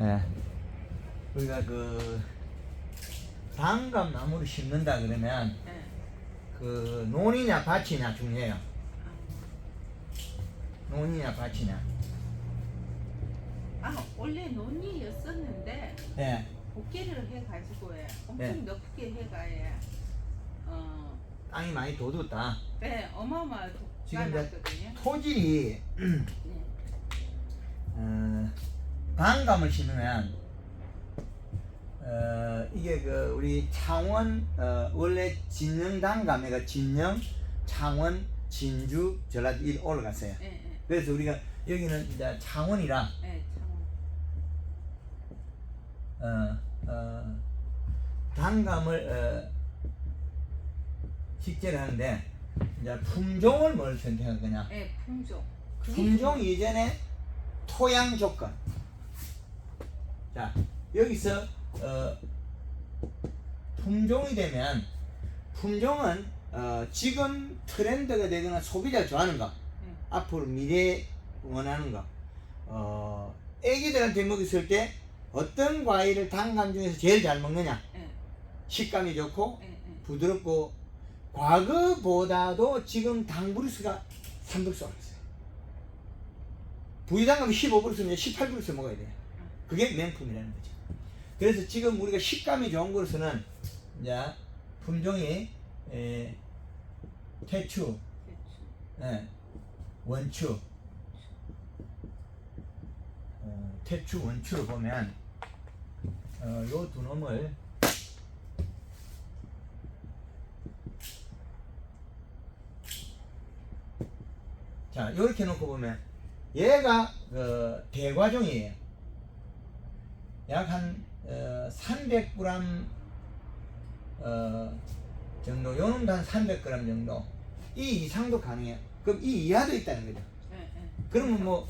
예. 우리가 그 단감 나무를 심는다 그러면 예. 그 논이냐 밭이냐 중요해요. 논이냐 밭이냐. 원래 논이였었는데 예. 복개를 해가지고 엄청 예. 넓게 해가 땅이 많이 돋았다. 어마어마하게 지금 이제 났거든요. 토질이 네. 단감을 심으면 이게 그 우리 창원 원래 진영 단감회가 진영, 창원, 진주, 전라도 이 올라갔어요. 예. 그래서 우리가 여기는 이제 창원이라 예. 단감을 식재를 하는데 이제 품종을 뭘 선택할 거냐? 예. 품종. 품종 이전에 토양 조건. 자 여기서 품종이 되면 품종은 지금 트렌드가 되거나 소비자가 좋아하는 거, 예. 앞으로 미래에 원하는 거, 애기들한테 먹였을 때 어떤 과일을 단감 중에서 제일 잘 먹느냐? 예. 식감이 좋고 예. 부드럽고 과거보다도 지금 당브루스가 3브루스 올랐어요. 부위당감이 15브루스면 18브루스 먹어야 돼요. 그게 명품이라는 거죠. 그래서 지금 우리가 식감이 좋은 것으로는 이제 품종이 태추, 원추, 태추, 원추를 보면 요 두 놈을 자 요렇게 놓고 보면 얘가 대과종이에요. 약 한 300g 정도, 요놈도 한 300g 정도. 이 이상도 가능해요. 그럼 이 이하도 있다는 거죠. 예. 그러면 뭐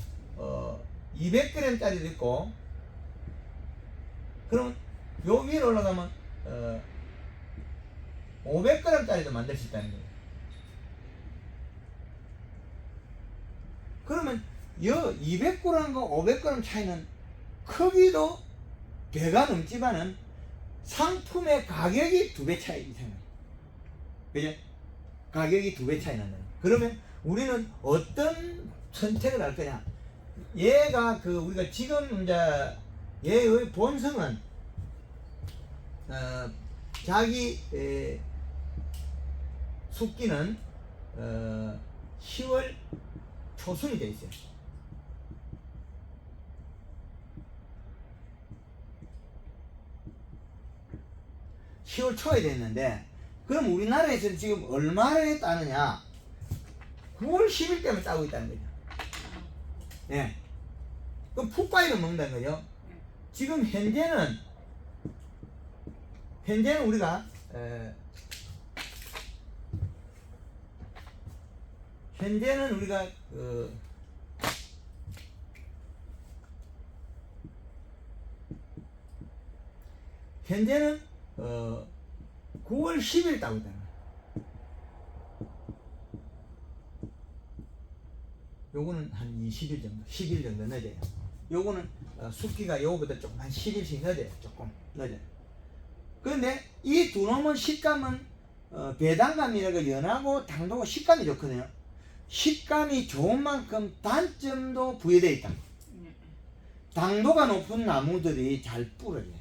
200g 짜리도 있고, 그럼 요 위로 올라가면 500g 짜리도 만들 수 있다는 거예요. 그러면 요 200g과 500g 차이는 크기도 배가 넘지만은 상품의 가격이 2배 차이 이상이에요. 그죠? 가격이 2배 차이 난다. 그러면 우리는 어떤 선택을 할 거냐? 얘가 그 우리가 지금 이제 얘의 본성은 자기 숙기는 10월 초순이 돼 있어요. (10월) 초에 됐는데, 그럼 우리나라에서는 지금 얼마에 따느냐? 9월 10일 때문에 따고 있다는 거죠. 예. 그럼 풋과일을 먹는다는 거죠. 지금 현재는 우리가 현재는 우리가 현재는 9월 10일 따고 있다는 거예요. 요거는 한 20일 정도, 10일 정도 늦어요. 요거는 숙기가 요거보다 조금 한 10일씩 늦어요. 조금 늦어요. 그런데 이 두 놈은 식감은 배당감이라고 연하고 당도가 식감이 좋거든요. 식감이 좋은 만큼 단점도 부여되어 있다. 당도가 높은 나무들이 잘 부러져요.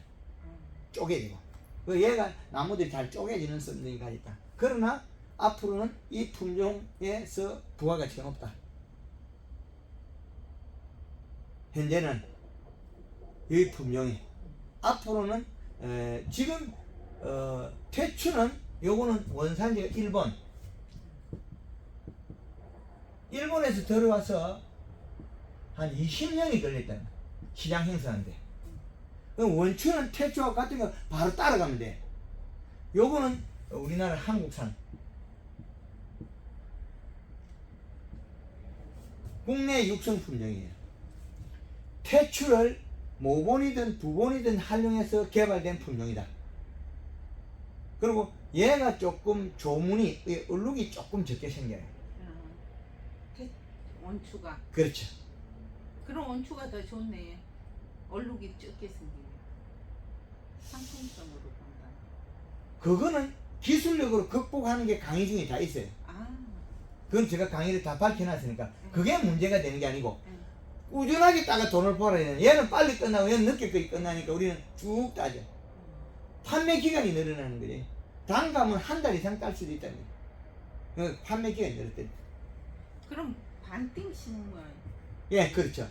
쪼개지고. 얘가 나무들이 잘 쪼개지는 성능이 가있다. 그러나 앞으로는 이 품종에서 부가가치가 높다. 현재는 이 품종이 앞으로는 지금 태추는 요거는 원산지가 일본에서 들어와서 한 20년이 걸렸다. 시장 형성하는데. 원추는 태추와 같은 거 바로 따라가면 돼. 요거는 우리나라 한국산. 국내 육성 품종이에요. 태추를 모본이든 부본이든 활용해서 개발된 품종이다. 그리고 얘가 조금 조문이, 얼룩이 조금 적게 생겨요. 원추가. 그렇죠. 그럼 원추가 더 좋네요. 얼룩이 적게 생기면 상품성으로 본다. 그거는 기술력으로 극복하는 게 강의 중에 다 있어요. 아, 그건 제가 강의를 다 밝혀놨으니까 그게 문제가 되는 게 아니고 응. 꾸준하게 따가 돈을 벌어야 되는, 얘는 빨리 끝나고 얘는 늦게 끝나니까 우리는 쭉 따져. 판매 기간이 늘어나는 거지. 단감은 한 달 이상 딸 수도 있다는 거예요. 판매 기간이 늘었대. 그럼 반띵 심으면 예, 그렇죠.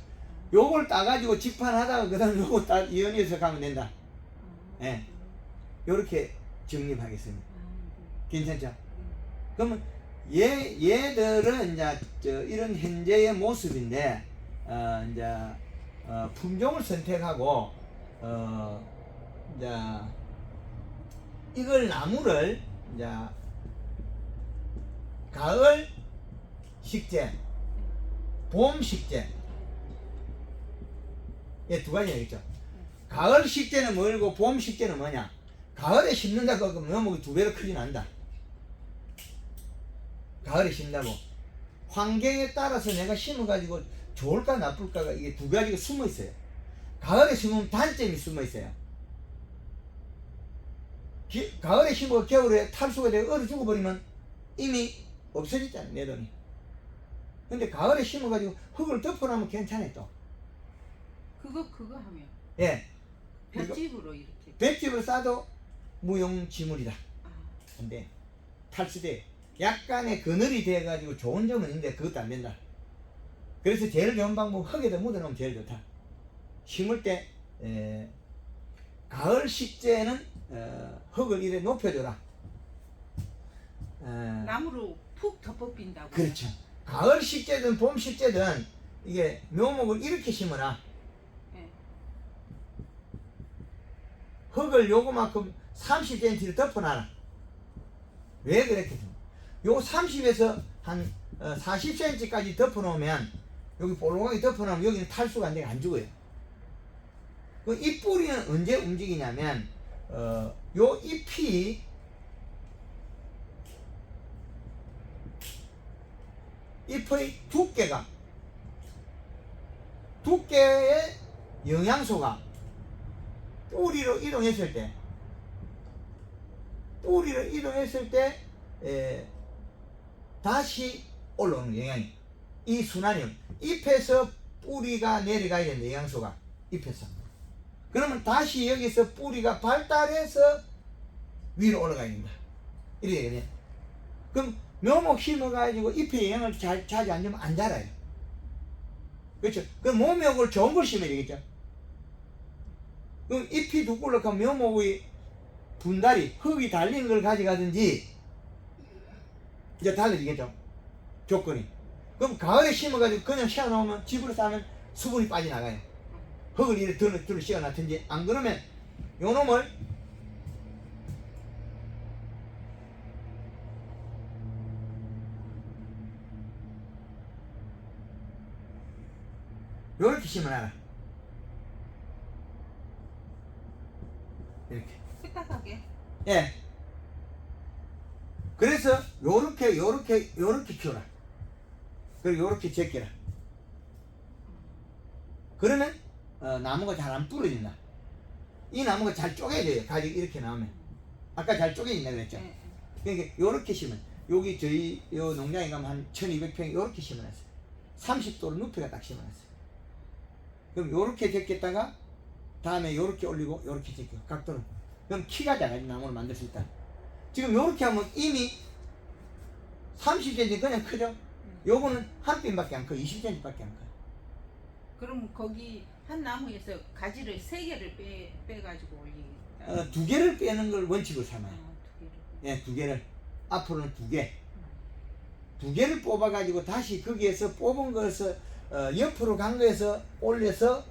요걸 따가지고 직판하다가 그 다음 요거 따 이연해서 가면 된다. 예. 요렇게 정립하겠습니다. 괜찮죠? 그러면 얘들은 이제 이런 현재의 모습인데, 이제 품종을 선택하고 이제 이걸 나무를 이제 가을 식재, 봄 식재, 예, 두 가지가 있죠. 가을 식재는 뭐고 봄 식재는 뭐냐? 가을에 심는다고 하면 묘목이 두 배로 크진 않다. 가을에 심는다고 환경에 따라서 내가 심어가지고 좋을까 나쁠까가 이게 두 가지가 숨어 있어요. 가을에 심으면 단점이 숨어 있어요. 가을에 심고 겨울에 탈수가 되고 얼어 죽어버리면 이미 없어졌잖아요, 내 돈이. 근데 가을에 심어가지고 흙을 덮어놓으면 괜찮아요, 또. 그거 하면 예. 볏짚으로 이렇게. 볏짚을 싸도 무용지물이다. 아, 근데 탈수돼. 약간의 그늘이 돼가지고 좋은 점은 있는데 그것도 안 된다. 그래서 제일 좋은 방법, 흙에다 묻어놓으면 제일 좋다. 심을 때 가을 식재는 흙을 이래 높여줘라. 나무로 푹 덮어빈다고. 그렇죠. 가을 식재든 봄 식재든 이게 묘목을 이렇게 심어라. 예. 흙을 요거만큼 30cm를 덮어놔라. 왜 그렇게 좀? 요 30에서 한 40cm까지 덮어놓으면, 여기 볼록하게 덮어놓으면 여기는 탈수가 안 되고 안 죽어요. 이 뿌리는 언제 움직이냐면, 요 잎이 잎의 두께의 영양소가 뿌리로 이동했을 때 다시 올라오는 영향이, 이 순환이 잎에서 뿌리가 내려가야 되는 영양소가 잎에서, 그러면 다시 여기서 뿌리가 발달해서 위로 올라가야 된다, 이래 되거든요. 그럼 묘목 심어가지고 잎에 영향을 자주 안 주면 안 자라요. 그렇죠? 그럼 모목을 좋은 걸 심어야 되겠죠. 그럼 잎이 두꺼울락하면 묘목의 분달이, 흙이 달린 걸 가져가든지 이제 달라지겠죠, 조건이. 그럼 가을에 심어가지고 그냥 씌워놓으면, 집으로 싸면 수분이 빠져나가요. 흙을 이렇게 둘러 씌워놨든지, 안 그러면 요 놈을 요렇게 심어놔라. 이렇게. 삐딱하게. 예. 그래서 요렇게 키워라. 그리고 요렇게 제껴라. 그러면 나무가 잘 안 부러진다. 이 나무가 잘 쪼개져요. 가지 이렇게 나오면. 아까 잘 쪼개진다 그랬죠. 예. 그러니까 요렇게 심은, 여기 저희 요 농장에 가면 한 1200평 요렇게 심어놨어요. 30도로 눕혀가 딱 심어놨어요. 그럼 요렇게 제꼈다가 다음에 요렇게 올리고 요렇게 제껴, 각도는. 그럼 키가 작아진 나무를 만들 수 있다. 지금 요렇게 하면 이미 30cm 그냥 크죠? 요거는 한 뼘밖에 안 커, 20cm밖에 안 커. 그럼 거기 한 나무에서 가지를 3개를 빼가지고 올리겠다. 2개를 빼는 걸 원칙으로 삼아요. 2개를. 예, 2개를. 앞으로는 2개. 2개를 뽑아가지고 다시 거기에서 뽑은 것을 옆으로 간 거에서 올려서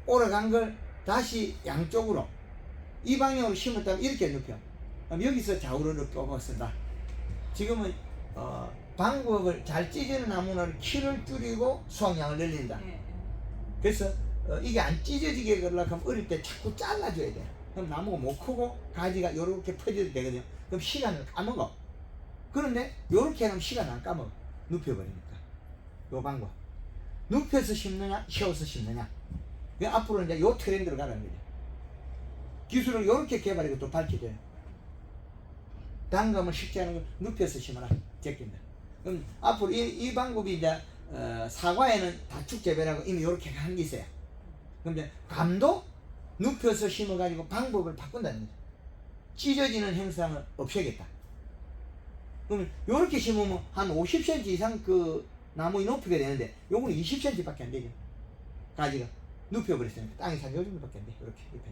올라간 걸 다시 양쪽으로 이 방향으로 심었다면 이렇게 눕혀. 그럼 여기서 좌우로를 뽑아쓴다. 지금은 방법을 잘 찢어는 나무는 키를 줄이고 수확량을 늘린다. 예. 그래서 이게 안 찢어지게 하려고 하면 어릴 때 자꾸 잘라줘야 돼. 그럼 나무가 못 크고 가지가 요렇게 퍼져도 되거든요. 그럼 시간을 까먹어. 그런데 요렇게 하면 시간을 안 까먹어. 눕혀버리니까. 요 방법. 눕혀서 심느냐, 쉬어서 심느냐. 그 앞으로 이제 요 트렌드로 가라는 거죠. 기술을 요렇게 개발하고 또 밝혀줘요. 단감을 쉽지 않은 걸 눕혀서 심어라. 제낀다. 그럼 앞으로 이 방법이 이제 사과에는 다축 재배라고 이미 요렇게 한 게 있어요. 그럼 이제 감도 눕혀서 심어가지고 방법을 바꾼다는 거죠. 찢어지는 현상을 없애겠다. 그러면 요렇게 심으면 한 50cm 이상 그 나무의 높이가 되는데 요거는 20cm 밖에 안 되죠. 가지가 눕혀버렸으니까 땅에 산 요 정도밖에 안 돼. 이렇게 눕혀.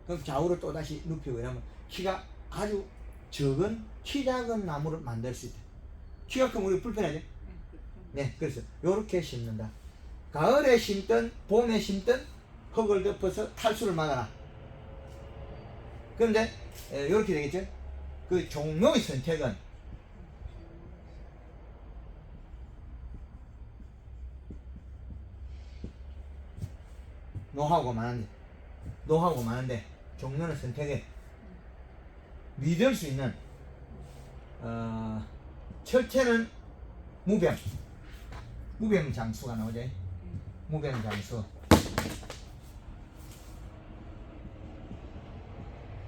그럼 좌우로 또다시 눕히고 이러면 키가 아주 적은 키 작은 나무를 만들 수 있다. 키가 크면 우리 불편하죠? 네, 그래서 요렇게 심는다. 가을에 심든 봄에 심든 흙을 덮어서 탈수를 막아라. 그런데 요렇게 되겠죠? 그 종묘의 선택은 노하우가 많은데 종묘는 선택에 믿을 수 있는 철퇴는 무병 장수가 나오죠. 무병 장수,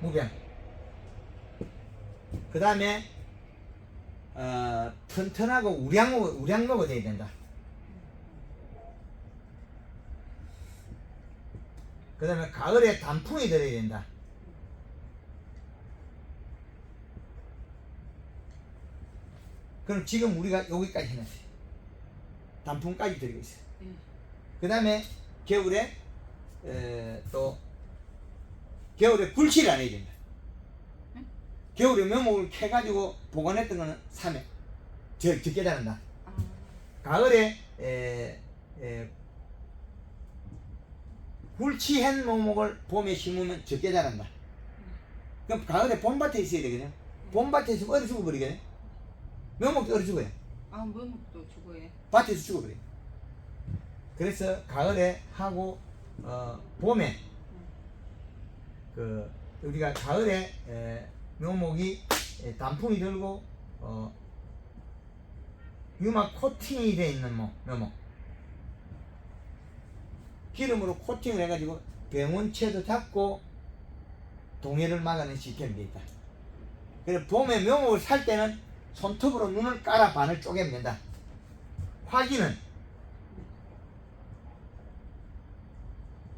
무병. 그 다음에 튼튼하고 우량목이 돼야 된다. 그 다음에 가을에 단풍이 들어야 된다. 그럼 지금 우리가 여기까지 해놨어요. 단풍까지 들어가 있어요. 그 다음에 겨울에 또 겨울에 불치를 안 해야 된다. 겨울에 묘목을 캐가지고 보관했던 거는 3회 적게 자란다. 가을에 불치한 묘목을 봄에 심으면 적게 자란다. 그럼 가을에 봄밭에 있어야 되거든요. 봄밭에 있으면 얼어 죽어버리거든요. 묘목도 얼어 죽어요. 묘목도 죽어요. 밭에서 죽어버려요. 그래서 가을에 하고 봄에 그 우리가 가을에 묘목이 단풍이 들고 유막 코팅이 되어 있는 묘목 기름으로 코팅을 해가지고 병원체도 잡고 동해를 막아낼 시스템이 되어 있다. 그래서 봄에 묘목을 살 때는 손톱으로 눈을 깔아 반을 쪼개면 된다.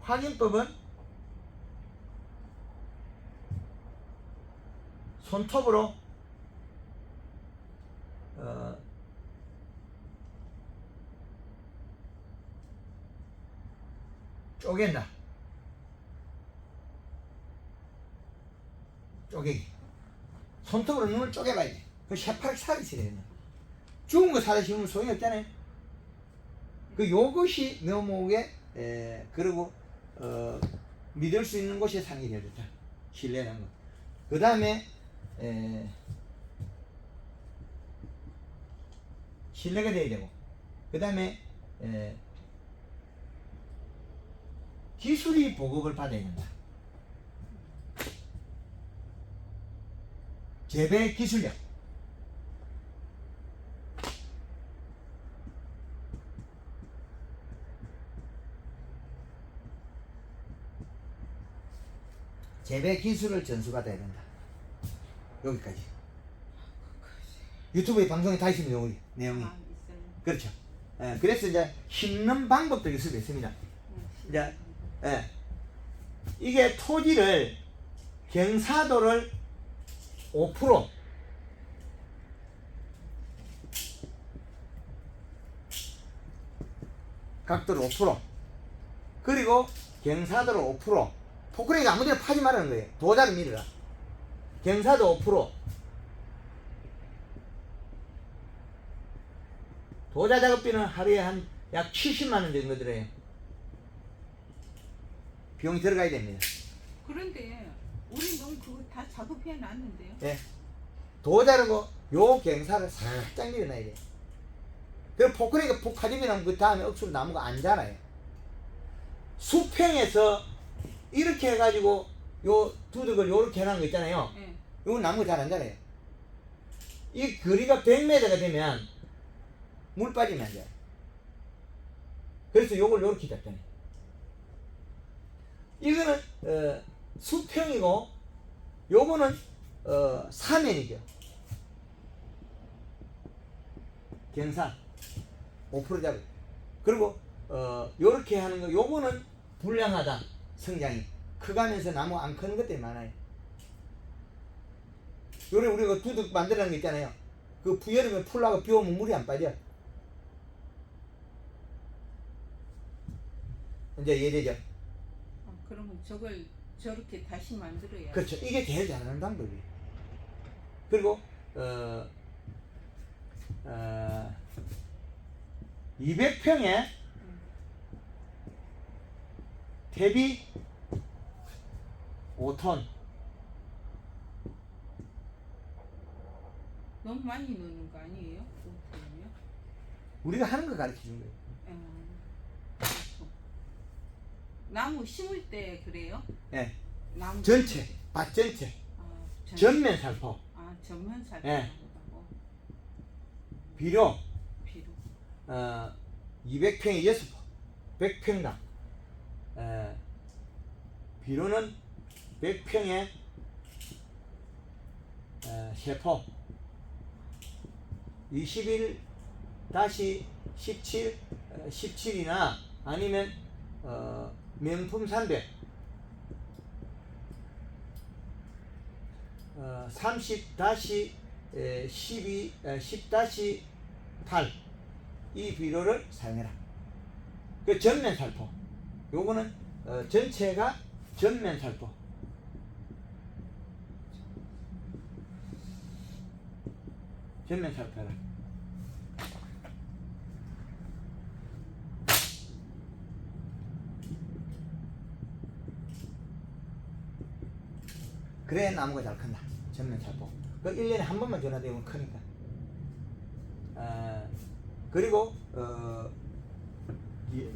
확인법은 손톱으로 쪼갠다. 쪼개기. 손톱으로 눈을 쪼개봐야 돼. 그 새파랗게 살이 있어야 되는. 죽은 거 사다 심으면 소용이 없잖아요. 그 요것이 묘목에 그리고 믿을 수 있는 곳에 사는 게 좋다. 신뢰하는 거. 그 다음에 신뢰가 돼야 되고, 그 다음에 기술이 보급을 받아야 된다. 재배 기술력. 재배 기술을 전수받아야 된다. 여기까지. 유튜브에 방송에 다 있습니다. 여기 내용이. 있어요. 그렇죠. 그래서 이제 심는 방법도 기술이 있습니다. 이제 이게 토지를 경사도를 5% 각도를 5% 그리고 경사도를 5% 포크레인이 아무데나 파지 말라는 거예요. 도자를 밀어라. 경사도 5% 도자 작업비는 하루에 한 약 70만원 정도 들어요. 비용이 들어가야 됩니다. 그런데 우리 너무 그거 다 작업해 놨는데요. 예. 도자르고 요 경사를 살짝 밀어놔야 돼. 그리고 포크레인이 푹 파지면 나면 그 다음에 억수로 나무가 안 자라요. 수평에서 이렇게 해가지고 요 두둑을 요렇게 해놓은 거 있잖아요. 네. 요건 나무가 잘 안 자라요. 이 거리가 100m가 되면 물 빠지면 안 자요. 그래서 요걸 요렇게 잡잖아요. 이거는 수평이고 요거는 사면이죠. 경사 5% 잡을. 그리고 요렇게 하는 거 요거는 불량하다. 성장이 커가면서 나무 안 크는 것들이 많아요. 요래 우리가 두둑 만들어낸 거 있잖아요. 그 부여름에 풀라고 비 오면 물이 안 빠져. 이제 이해되죠? 그러면 저걸 저렇게 다시 만들어야. 그렇죠. 이게 제일 잘하는 방법이에요. 그리고 200평에 대비 5톤. 너무 많이 넣는 거 아니에요? 5톤이요? 우리가 하는 거 가르쳐 준 거예요. 그렇죠. 나무 심을 때 그래요? 예. 나무 전체, 밭 전체, 전면 살포, 전면 살포. 예. 비료, 비료. 200평에 6포, 100평당. 비료는 100평에 3포, 21-17, 17이나 아니면 명품 300, 30-12, 10-8 이 비료를 사용해라. 그 전면 살포. 요거는 전체가 전면 살포. 전면 살포해라. 그래야 나무가 잘 큰다. 전면 살포. 그 1년에 한 번만 전화되면 크니까. 그리고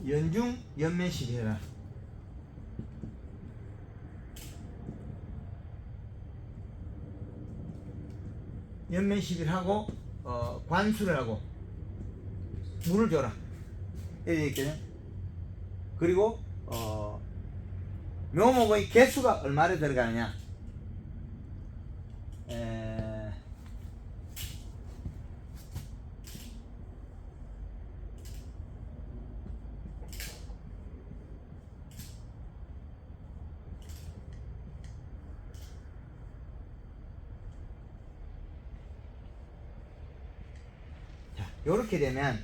연중 연면 시비해라. 연면 시비를 하고 관수를 하고 물을 줘라. 이렇게 있거든. 그리고 묘목의 개수가 얼마나 들어가느냐. 자, 요렇게 되면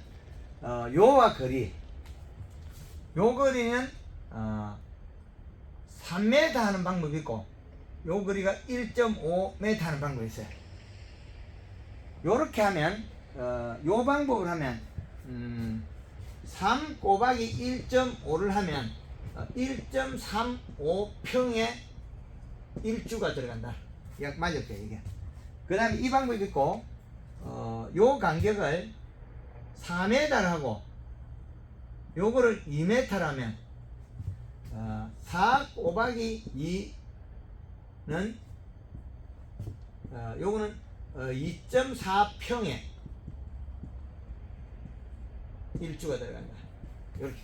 요와 거리, 요 거리는 3m 하는 방법이 있고 요 거리가 1.5m 하는 방법이 있어요. 요렇게 하면 요 방법을 하면 3 곱하기 1.5를 하면 1.35평에 1주가 들어간다. 약 맞을게 이게. 그 다음에 이 방법이 있고 요 간격을 4m를 하고 요거를 2m를 하면 4 곱하기 2는 요거는 2.4평에 1주가 들어간다. 이렇게.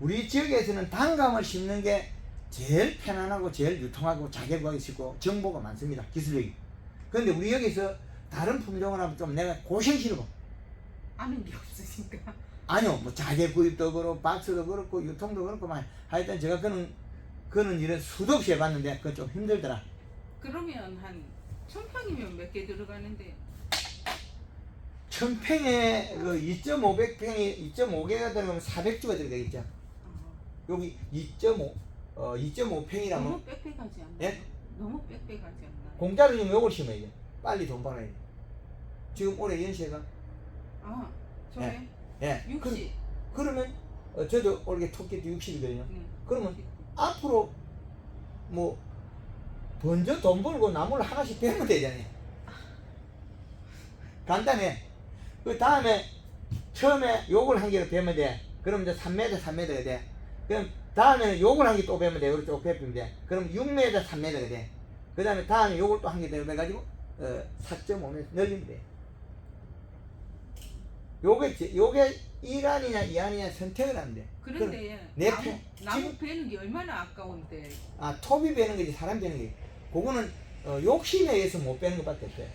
우리 지역에서는 단감을 심는 게 제일 편안하고 제일 유통하고 자격하기 쉽고 정보가 많습니다. 기술력이. 그런데 우리 여기서 다른 품종을 하면 좀 내가 고생 싫어. 아는 게 없으니까. 아니요, 뭐 자재 구입도 그렇고 박스도 그렇고 유통도 그렇고 하여튼 제가 그는 일은 수도 없이 해봤는데 그건 좀 힘들더라. 그러면 한 1000평이면 몇 개 들어가는데? 1000평에 그 2.5개가 들어가면 400주가 들어가겠죠. 여기 2.5평이라면 너무 빽빽하지 않나요? 예? 너무 빽빽하지 않나요? 공짜로 좀 요걸 심어야 돼. 빨리 돈 벌어야 돼. 지금 올해 연세가 저게 예. 60. 그러면 저도 올해 토끼도 60이거든요. 그러면 앞으로 뭐 먼저 돈 벌고 나무를 하나씩 베면 되잖아요. 간단해. 그 다음에 처음에 요걸 한 개를 베면 돼. 그럼 이제 3m가 돼. 그럼 다음에는 요걸 한 개 또 베면 돼. 요걸 또 베면 돼. 그럼 6m, 3m가 돼. 그 다음에 요걸 또 한 개 더 베가지고 4.5m 늘리면 돼. 요게 1안이냐 2안이냐 선택을 하면 돼. 그런데 내 나무, 편- 나무 지금- 베는 게 얼마나 아까운데. 톱이 베는 거지 사람 베는 게. 그거는 욕심에 의해서 못 베는 것밖에 없어요.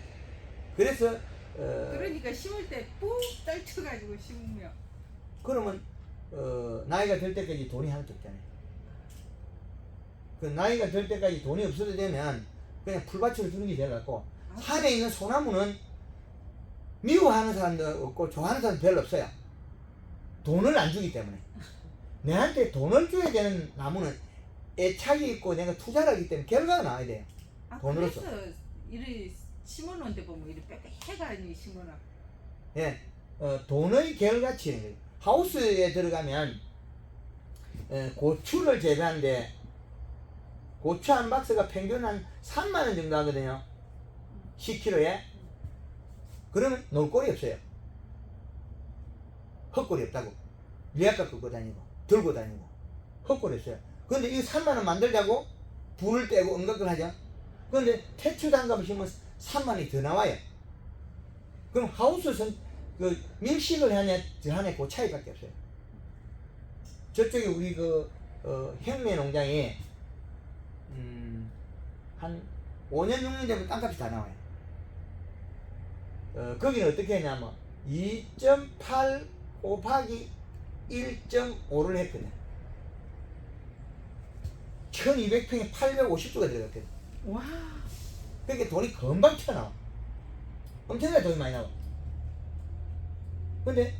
그래서 그러니까 심을 때 푹 떨쳐가지고 심으면. 그러면 나이가 될 때까지 돈이 하나도 없잖아요. 그 나이가 될 때까지 돈이 없어도 되면 그냥 풀밭으로 주는 게 돼갖고 산에 있는 소나무는 미워하는 사람도 없고 좋아하는 사람도 별로 없어요. 돈을 안 주기 때문에. 내한테 돈을 줘야 되는 나무는 애착이 있고 내가 투자를 하기 때문에 결과가 나와야 돼요. 돈으로서. 그래서 이래 심어놓은데 보면 이렇게 빽빽해가 심어놔. 예, 돈의 결과치는 거예요. 하우스에 들어가면 고추를 재배하는데 고추 한 박스가 평균 한 3만 원 정도 하거든요. 10kg에. 그러면 놀거리 없어요. 헛거리 없다고. 리아카 끄고 다니고 들고 다니고 헛거리 없어요. 그런데 이 3만 원 만들자고 불을 떼고 온갖 걸 하죠. 그런데 태초 단감을 심으면 3만 원이 더 나와요. 그럼 하우스는 그 밀식을 하냐 저 하냐 그 차이밖에 없어요. 저쪽에 우리 혁매 농장이 한 5년 6년 되면 땅값이 다 나와요. 거기는 어떻게 했냐면 2.8 곱하기 1.5를 했거든. 1200평에 850주가 들어갔거든. 와. 그러니까 돈이 금방 튀어나와. 엄청나게 돈이 많이 나와. 근데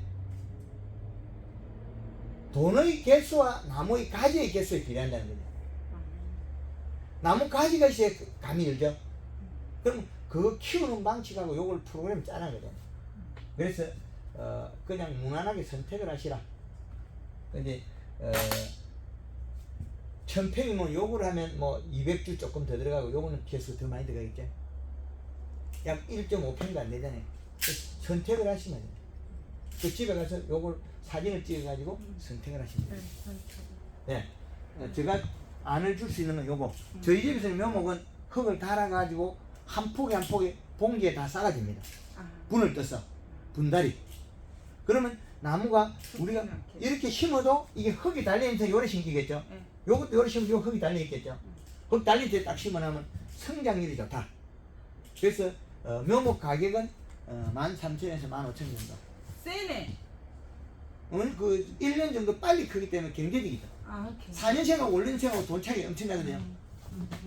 돈의 개수와 나무의 가지의 개수에 비례한다는 거죠. 나무 가지가 있어야 감이 열죠. 그럼 그 키우는 방식하고 요걸 프로그램 짜는 거죠. 그래서 그냥 무난하게 선택을 하시라. 근데 1000평이면 요걸 하면 뭐 200주 조금 더 들어가고 요거는 개수 더 많이 들어가겠죠. 약 1.5평도 안 되잖아요. 선택을 하시면 돼요. 그 집에 가서 요걸 사진을 찍어가지고 선택을 하시면 돼요. 네. 제가 안을 줄 수 있는 건 요거. 저희 집에서는 묘목은 흙을 달아가지고 한 포기 한 포기 봉지에 다 싸가집니다. 분을 떠서 분다리. 그러면 나무가 우리가 이렇게 심어도 이게 흙이 달려있는 요래 심기겠죠. 요것도 요래 심으면 요 흙이 달려있겠죠. 흙 달릴 때 딱 심어놓으면 성장률이 좋다. 그래서 묘목 가격은 13,000에서 15,000 정도. 세네. 그 1년 정도 빨리 크기 때문에 경제적이죠. 4년 생하고 5년 생하고 돈 차이 엄청나거든요.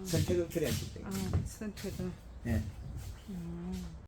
선택을 그래야 할 수 있다. 선택은. 네.